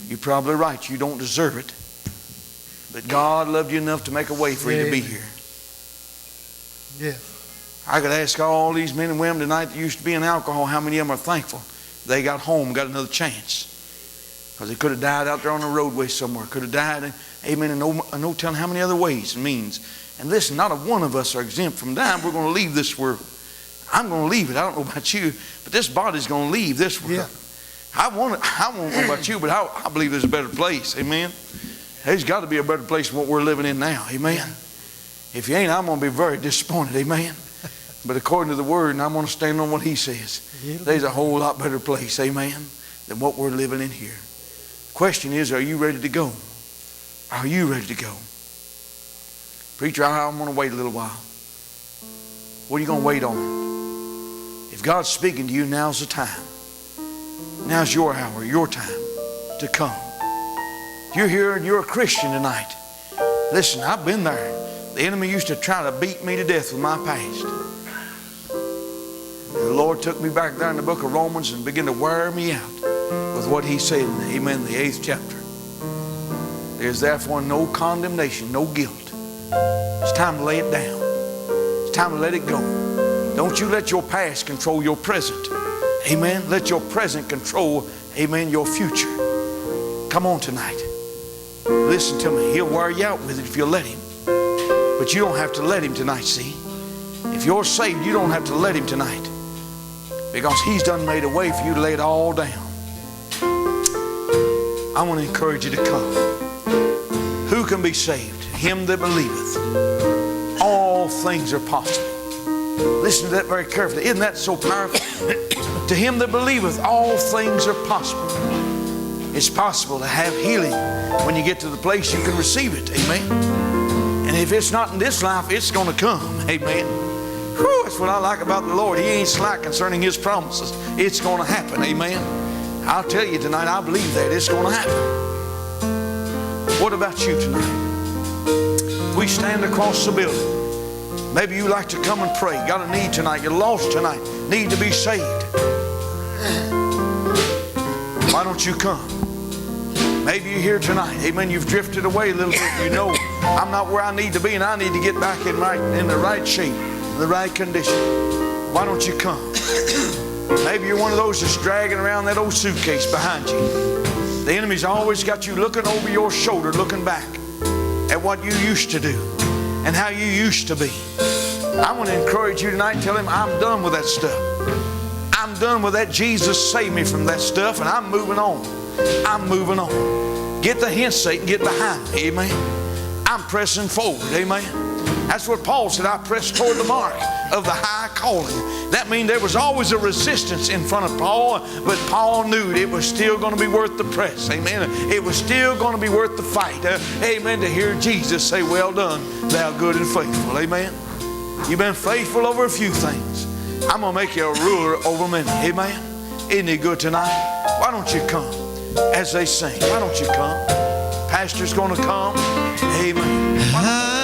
You're probably right. You don't deserve it. But God loved you enough to make a way for you to be here. Yes. I could ask all these men and women tonight that used to be in alcohol, how many of them are thankful they got home, got another chance. Because they could have died out there on the roadway somewhere. Could have died, amen, and no telling how many other ways and means. And listen, not a one of us are exempt from dying. We're going to leave this world. I'm going to leave it. I don't know about you, but this body's going to leave this world. Yeah. I won't know about you, but I believe there's a better place. Amen. There's got to be a better place than what we're living in now. Amen. If you ain't, I'm going to be very disappointed. Amen. But according to the Word, and I'm going to stand on what He says, there's a whole lot better place, amen, than what we're living in here. The question is, are you ready to go? Are you ready to go? Preacher, I'm going to wait a little while. What are you going to wait on? If God's speaking to you, now's the time. Now's your hour, your time to come. You're here and you're a Christian tonight. Listen, I've been there. The enemy used to try to beat me to death with my past. The Lord took me back there in the book of Romans and began to wear me out with what He said in, amen, the 8th chapter. There's therefore no condemnation, no guilt. It's time to lay it down. It's time to let it go. Don't you let your past control your present. Amen. Let your present control, amen, your future. Come on tonight. Listen to me. He'll wear you out with it if you'll let Him. But you don't have to let Him tonight, see. If you're saved, you don't have to let Him tonight. Because He's done made a way for you to lay it all down. I want to encourage you to come. Who can be saved? Him that believeth. All things are possible. Listen to that very carefully. Isn't that so powerful? To him that believeth, all things are possible. It's possible to have healing. When you get to the place, you can receive it. Amen. And if it's not in this life, it's going to come. Amen. Whew, that's what I like about the Lord. He ain't slack concerning His promises. It's going to happen. Amen. I'll tell you tonight, I believe that it's going to happen. What about you tonight? We stand across the building. Maybe you like to come and pray. Got a need tonight. You're lost tonight. Need to be saved. Why don't you come? Maybe you're here tonight. Amen. You've drifted away a little bit. You know, I'm not where I need to be, and I need to get back in the right shape, in the right condition. Why don't you come? Maybe you're one of those that's dragging around that old suitcase behind you. The enemy's always got you looking over your shoulder, looking back at what you used to do and how you used to be. I want to encourage you tonight and tell him, I'm done with that stuff. I'm done with that. Jesus saved me from that stuff, and I'm moving on. I'm moving on. Get the hint, Satan. Get behind me. Amen. I'm pressing forward. Amen. That's what Paul said. I press toward the mark of the high calling. That means there was always a resistance in front of Paul, but Paul knew it was still going to be worth the press. Amen. It was still going to be worth the fight. Amen. To hear Jesus say, well done, thou good and faithful. Amen. You've been faithful over a few things. I'm going to make you a ruler over many. Amen. Isn't he good tonight? Why don't you come as they sing? Why don't you come? Pastor's going to come. Amen.